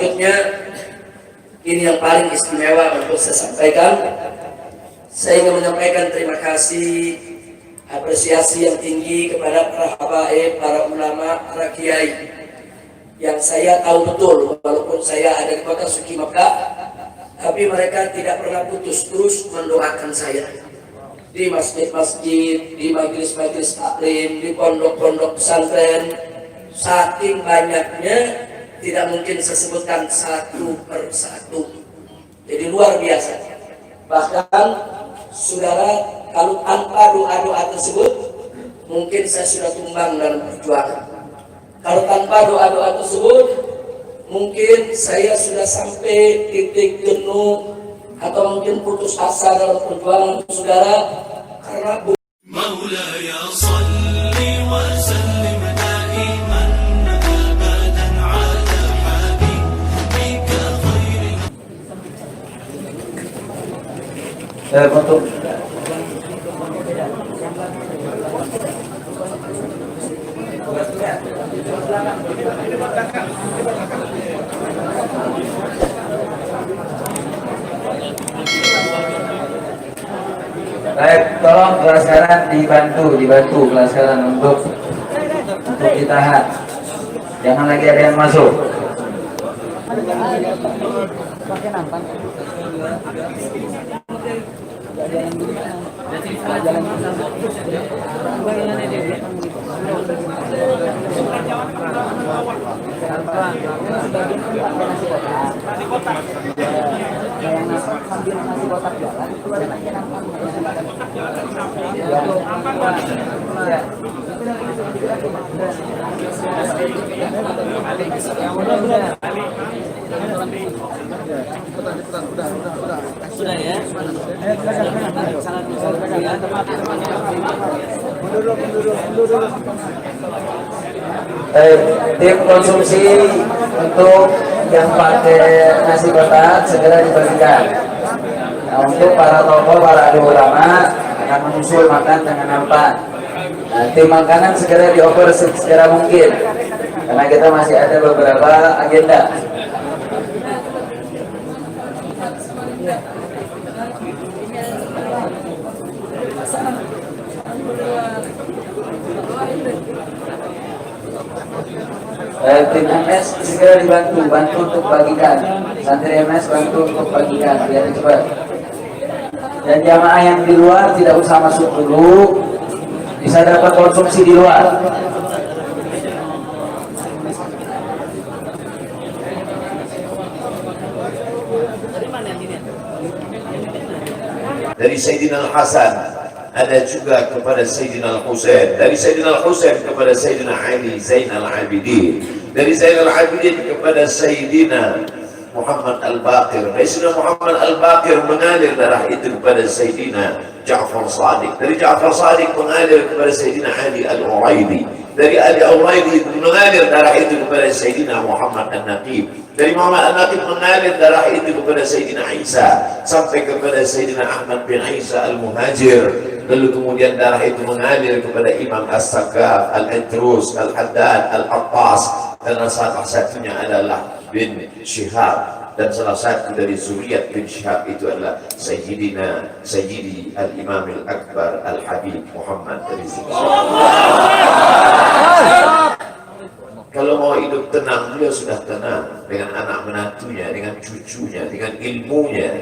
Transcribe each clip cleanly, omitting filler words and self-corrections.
Selanjutnya, ini yang paling istimewa untuk saya sampaikan. Saya ingin menyampaikan terima kasih, apresiasi yang tinggi kepada para habaib, para ulama, para kiai yang saya tahu betul, walaupun saya ada di kota suci Mekah, tapi mereka tidak pernah putus terus mendoakan saya di masjid-masjid, di majelis-majelis taklim, di pondok-pondok pesantren. Saking banyaknya tidak mungkin saya sebutkan satu per satu. Jadi luar biasa. Bahkan saudara, kalau tanpa doa-doa tersebut mungkin saya sudah tumbang dalam perjuangan. Kalau tanpa doa-doa tersebut mungkin saya sudah sampai titik jenuh atau mungkin putus asa dalam perjuangan saudara, karena مولاي صل وسلم دائما أبدا على حبيبك خير untuk baik, tolong kelas kanan dibantu kelas kanan untuk ditahan, jangan lagi ada yang masuk. Sudah ya. Tim konsumsi untuk yang pakai nasi kotak segera dibagikan. Nah, untuk para tokoh, para alim ulama akan menyusul makan dengan nampan. Nah, tim makanan segera dioper segera mungkin, karena kita masih ada beberapa agenda. Tim MS segera bantu untuk bagikan. Santri MS bantu untuk bagikan biar cepat. Dan jamaah yang di luar tidak usah masuk dulu, bisa dapat konsumsi di luar. Dari Sayyidina Al-Hasan ada juga kepada Sayyidina Al-Husain, dari Sayyidina Al-Husain kepada Sayyidina Ali Zainal Abidin, dari Zainal Abidin kepada Sayyidina Muhammad Al-Baqir, dari Sayyidina Muhammad Al-Baqir mengalir darah itu kepada Sayyidina Ja'far Shadiq, dari Ja'far Shadiq mengalir kepada Sayyidina Ali Al-Uraidi, dari Ali Al-Uraidi mengalir darah itu kepada Sayyidina Muhammad An-Naqib, dari Muhammad An-Naqib mengalir darah itu kepada Sayyidina Isa sampai kepada Sayyidina Ahmad bin Isa Al-Muhajir. Lalu kemudian darah itu mengalir kepada Imam As-Sakaf, Al-Idrus, Al-Haddad, Al-Attas, dan salah satunya adalah bin Syihab, dan salah satu dari zuriat bin Syihab itu adalah Sayyidi Al-Imam Al-Akbar Al-Habib Muhammad Rizik. Kalau mau hidup tenang, beliau sudah tenang dengan anak menantunya, dengan cucunya, dengan ilmunya.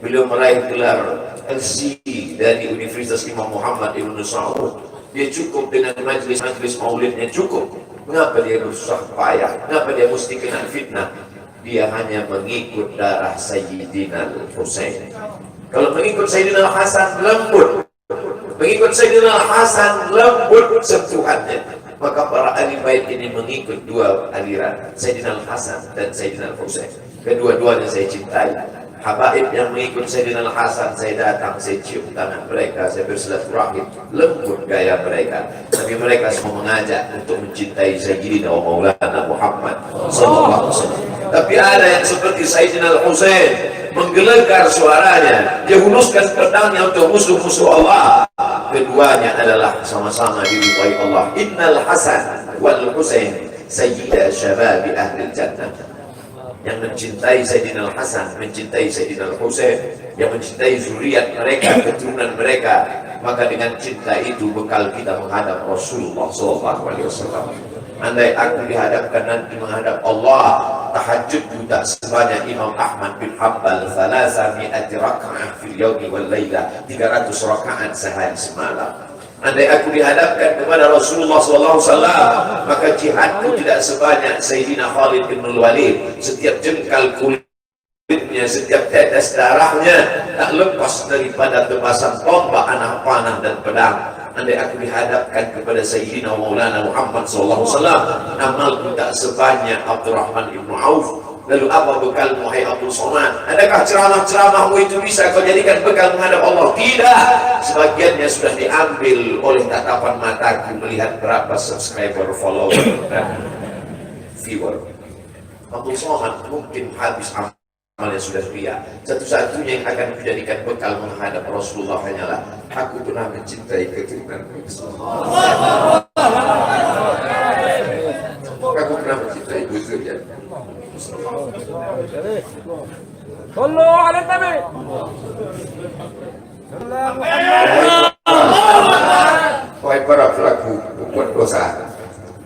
Beliau meraih gelar LC dari Universitas Imam Muhammad Ibn Saud. Dia cukup dengan majlis-majlis maulidnya, cukup. Mengapa dia susah payah? Mengapa dia mesti kena fitnah? Dia hanya mengikut darah Sayyidina Al-Husain. Kalau mengikut Sayyidina Al-Hasan lembut, mengikut Sayyidina Al-Hasan lembut sentuhannya. Maka para ahli bait ini mengikut dua aliran, Sayyidina Al-Hasan dan Sayyidina Al-Husain. Kedua-duanya saya cintai. Habaib yang mengikut Sayyidina Al-Hasan, saya datang, saya cium tangan mereka, saya bersilaturahim, lembut gaya mereka. Tapi mereka semua mengajak untuk mencintai Sayyidina wa Maulana Muhammad sallallahu alaihi wasallam. Tapi ada yang seperti Sayyidina Al-Husain menggelegar suaranya, dia huluskan pedangnya untuk musuh-musuh Allah. Keduanya adalah sama-sama diridhai Allah. Innal Hasan wal Husain sayyida syababi ahli jannah. yang mencintai Sayyidina Al-Hasan, mencintai Sayyidina Al-Husain, yang mencintai zuriat mereka, keturunan mereka, maka dengan cinta itu bekal kita menghadap Rasulullah SAW. Andai aku dihadapkan nanti menghadap Allah, tahajud tak sebanyak Imam Ahmad bin Hanbal, 300 rakaat fil yaumi wal laila, 300 rakaat sehari semalam. Andai aku dihadapkan kepada Rasulullah SAW, maka jihadku tidak sebanyak Sayyidina Khalid bin Walid. Setiap jengkal kulitnya, setiap tetes darahnya tak lepas daripada tebasan tombak, anak panah dan pedang. Andai aku dihadapkan kepada Sayyidina Maulana Muhammad SAW, amalku tak sebanyak Abdurrahman ibn Auf. Lalu apa bekalmu, hai Abdul Somad? Adakah ceramah-ceramahmu itu bisa kau jadikan bekal menghadap Allah? Tidak. Sebagiannya sudah diambil oleh tatapan mataku melihat berapa subscriber, follower, dan viewer. Abdul Somad mungkin habis amalnya sudah ria. Satu-satunya yang akan dijadikan bekal menghadap Rasulullah hanyalah aku pernah mencintai keturunan Rasulullah. Aku pernah mencintai zuriat. صلوا على النبي. Wahai para pelaku berbuat dosa,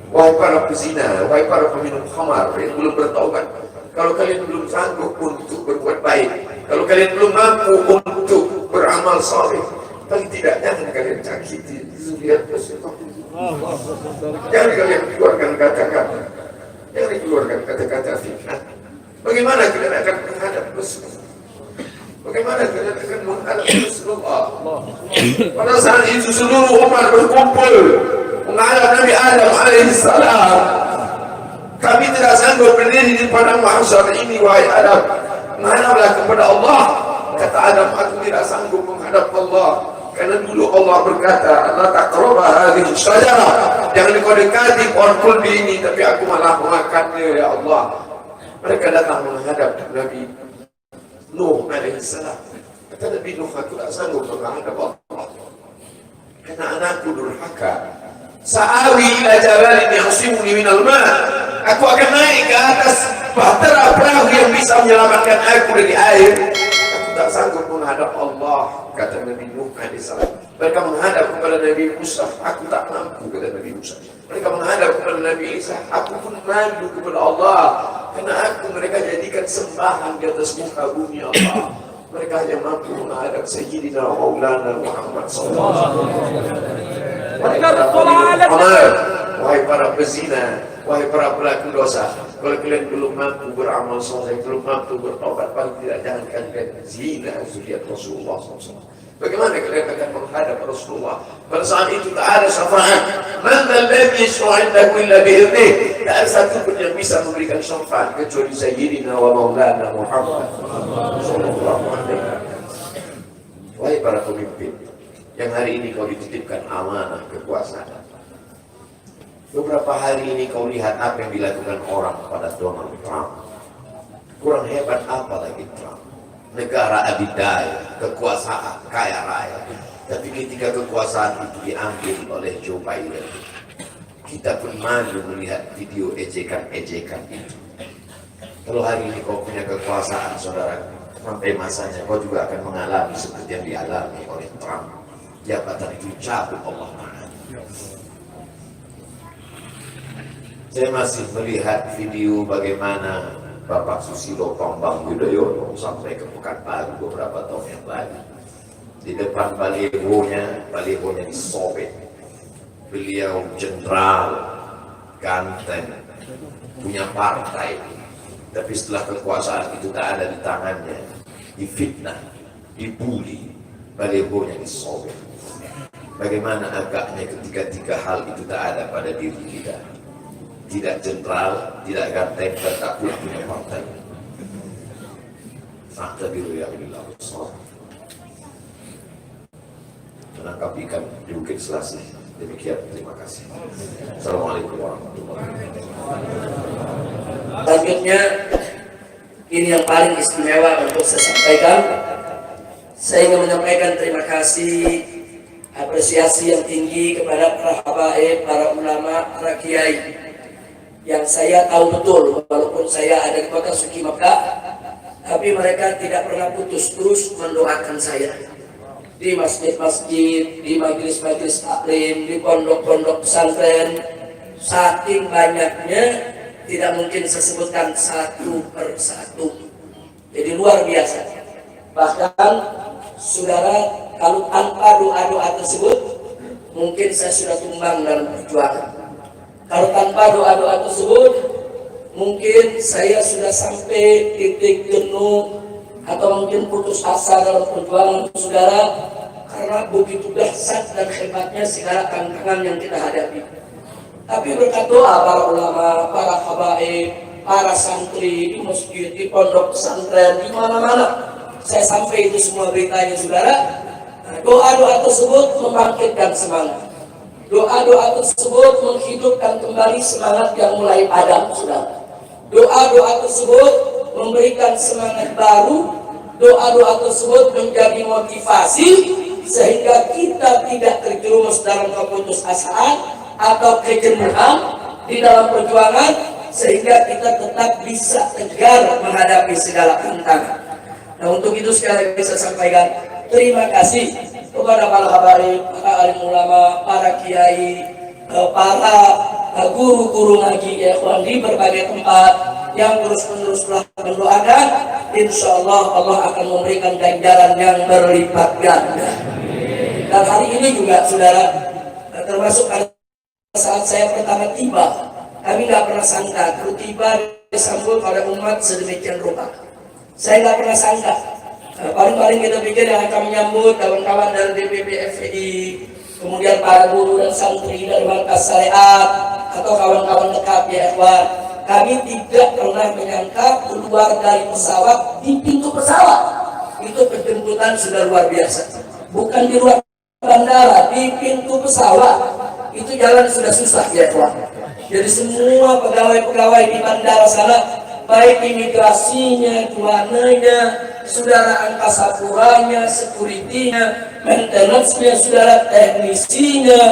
wahai para pezina, wahai para peminum khamar yang belum bertaubat, kalau kalian belum sanggup untuk berbuat baik, kalau kalian belum mampu untuk beramal saleh, paling tidak jangan kalian cakiti zuriat Rasulullah. Jangan kalian keluarkan kata-kata, jangan dikeluarkan kata-kata fitnah. Bagaimana kalian akan menghadap Rasulullah? Bagaimana kalian akan menghadap Rasulullah? Pada saat itu seluruh umat berkumpul menghadap Nabi Adam alaihissalam. Kami tidak sanggup berdiri di padang mahsyar ini, wahai Adam, menghadaplah kepada Allah. Kata Adam, aku tidak sanggup menghadap Allah, karena dulu Allah berkata, la taqrabu hadhihi syajarah, jangan kau dekati pohon kulbi ini, tapi aku malah memakannya, ya Allah. Mereka datang menghadap Nabi Nuh alaihissalam. Kata Nabi Nuh, aku tak sanggup menghadap Allah karena anakku durhaka. Sa'awi ila jabalin yahsimuni minal ma', aku akan naik ke atas bahtera perahu yang bisa menyelamatkan aku dari air. Aku tak sanggup menghadap Allah, kata Nabi Nuh alaihissalam. Mereka menghadap kepada Nabi Musa, aku tak mampu, kata Nabi Musa. Mereka menghadap kepada Nabi Isa, aku pun malu kepada Allah, karena aku mereka jadikan sembahan di atas muka bumi Allah. Mereka hanya mampu menghadap Sayyidina Maulana Muhammad SAW. Wahai para pezina, wahai para pelaku dosa, kalau kalian belum mampu beramal soleh, belum mampu bertobat, paling tidak jangan kalian zina zuriat Rasulullah SAW. Bagaimana kalian akan menghadap Rasulullah? Pada saat itu tak ada syafaat. Man alladhi yashfa'u 'indahu illa bi'idhnihi. Tak ada satu pun yang bisa memberikan syafaat kecuali Sayyidina wa Maulana Muhammad sallallahu alaihi wasallam. Wahai para pemimpin yang hari ini kau dititipkan amanah kekuasaan. Beberapa hari ini kau lihat apa yang dilakukan orang pada Donald Trump. Kurang hebat apa lagi Trump? Negara adidaya, kekuasaan, kaya raya. Tapi ketika kekuasaan itu diambil oleh Joe Biden, kita pun malu melihat video ejekan-ejekan itu. Kalau hari ini kau punya kekuasaan, saudara, sampai masanya kau juga akan mengalami seperti yang dialami oleh Trump. Jabatan itu cabut Allah Maha. Saya masih melihat video bagaimana Bapak Susilo Bambang Yudhoyono sampai ke Pekanbaru beberapa tahun yang lalu. Di depan balihonya disobek. Beliau jenderal, ganteng, punya partai. Tapi setelah kekuasaan itu tak ada di tangannya, difitnah, dibully, balihonya disobek. Bagaimana agaknya ketika tiga hal itu tak ada pada diri kita? Tidak jenderal, tidak ganteng, dan tak pula punya partai. Fakta biru yang dilakukan. Menangkap ikan di Bukit Selasih. Demikian, terima kasih. Assalamualaikum warahmatullahi wabarakatuh. Selanjutnya, ini yang paling istimewa untuk saya sampaikan. Saya ingin menyampaikan terima kasih, apresiasi yang tinggi kepada para habaib, para ulama, para kiai, yang saya tahu betul, walaupun saya ada di kota suci Makkah, tapi mereka tidak pernah putus terus mendoakan saya di masjid-masjid, di majelis-majelis taklim, di pondok-pondok pesantren. Saking banyaknya tidak mungkin saya sebutkan satu per satu. Jadi luar biasa. Bahkan saudara, kalau tanpa doa-doa tersebut mungkin saya sudah tumbang dalam perjuangan. Kalau tanpa doa-doa tersebut mungkin saya sudah sampai titik jenuh atau mungkin putus asa dalam perjuangan saudara, karena begitu dahsyat dan hebatnya segala tantangan yang kita hadapi. Tapi berkat doa para ulama, para habaib, para santri di masjid, di pondok pesantren, di mana-mana saya sampai itu semua beritanya saudara. Doa-doa tersebut membangkitkan semangat. Doa-doa tersebut menghidupkan kembali semangat yang mulai padam saudara. Doa-doa tersebut memberikan semangat baru. Doa-doa tersebut menjadi motivasi sehingga kita tidak terjerumus dalam keputusasaan atau kejenuhan di dalam perjuangan, sehingga kita tetap bisa tegar menghadapi segala tantangan. Nah, untuk itu sekali lagi saya sampaikan terima kasih kepada para habaib, para alim ulama, para kiai, para guru-guru ngaji ya ikhwan di berbagai tempat yang terus-menerus telah mendoakan. Insya Allah Allah akan memberikan ganjaran yang berlipat ganda. Dan hari ini juga saudara, termasuk saat saya pertama tiba, kami nggak pernah sangka kalau tiba disambut oleh umat sedemikian rupa. Saya nggak pernah sangka. Paling-paling kita pikir yang akan menyambut kawan-kawan dari DPP FPI, kemudian para guru dan santri dari Markas Syariat atau kawan-kawan dekat ya ikhwan. Kami tidak pernah menyangka keluar dari pesawat di pintu pesawat. Itu penjemputan sudah luar biasa. Bukan di luar bandara, di pintu pesawat. Itu jalan sudah susah ya ikhwan. Jadi semua pegawai-pegawai di bandara sana, baik imigrasinya, cuananya, saudara angkasa puranya, security-nya, maintenance-nya, saudara teknisinya,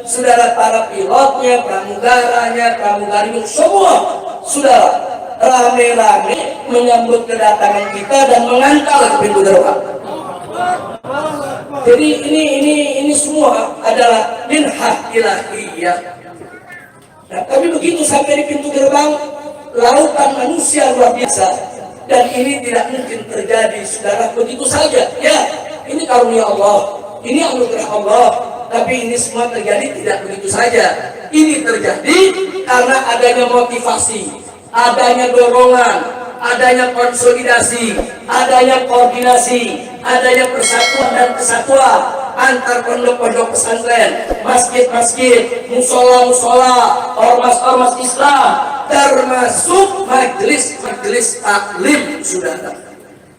saudara para pilotnya, pramugaranya, pramugarinya, semua saudara rame-rame menyambut kedatangan kita dan mengantar ke pintu gerbang. Jadi ini semua adalah minhah ilahiyah. Nah, tapi begitu sampai di pintu gerbang, lautan manusia luar biasa, dan ini tidak mungkin terjadi saudara begitu saja. Ya, ini karunia Allah, ini anugerah Allah, tapi ini semua terjadi tidak begitu saja. Ini terjadi karena adanya motivasi, adanya dorongan, adanya konsolidasi, adanya koordinasi, adanya persatuan dan kesatuan antar pondok-pondok pesantren, masjid-masjid, musola-musola, ormas-ormas Islam, termasuk majelis-majelis taklim saudara.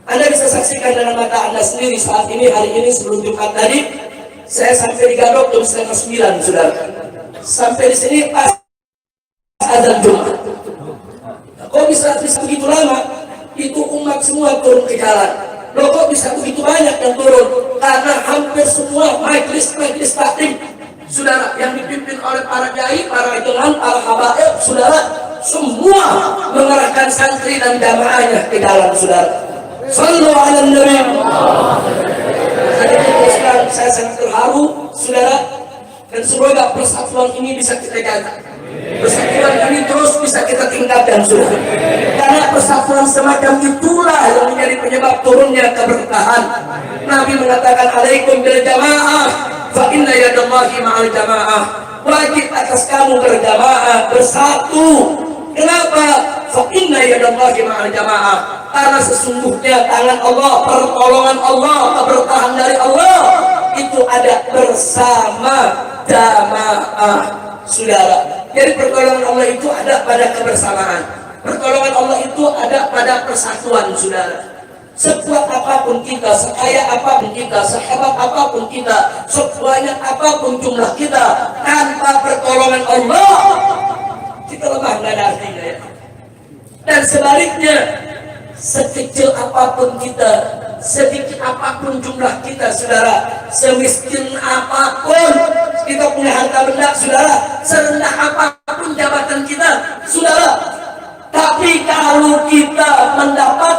Anda bisa saksikan dengan mata Anda sendiri saat ini, hari ini sebelum Jumat tadi, saya sampai di Gadok jam 8:30 saudara. Sampai di sini pas azan Jumat. Kok bisa begitu lama? Itu umat semua turun ke jalan. Loh, kok bisa begitu banyak yang turun? Karena hampir semua majelis-majelis taklim saudara yang dipimpin oleh para kiai, para idolan, para habaib saudara, semua mengerahkan santri dan jamaahnya ke jalan saudara. Sallu ala nabi. Saya sangat terharu saudara, dan semoga persatuan ini bisa kita jaga. Persatuan ini terus bisa kita tingkatkan saudara. Karena persatuan semacam itulah yang menjadi penyebab turunnya keberkahan. Nabi mengatakan alaikum bil jamaah fa inna yadallahi ma'al jamaah. Wajib atas kamu berjamaah, bersatu. Kenapa? Fa inna yadallahi ma'al jamaah. Karena sesungguhnya tangan Allah, pertolongan Allah, keberkahan dari Allah itu ada bersama jamaah saudara. Jadi pertolongan Allah itu ada pada kebersamaan. Pertolongan Allah itu ada pada persatuan saudara. Sekuat apapun kita, sekaya apapun kita, sehebat apapun kita, sebanyak apapun jumlah kita, tanpa pertolongan Allah kita lemah, nggak ada artinya ya. Dan sebaliknya, sekecil apapun kita, sedikit apapun jumlah kita, saudara, semiskin apapun kita punya harta benda, saudara, serendah apapun jabatan kita, saudara, tapi kalau kita mendapat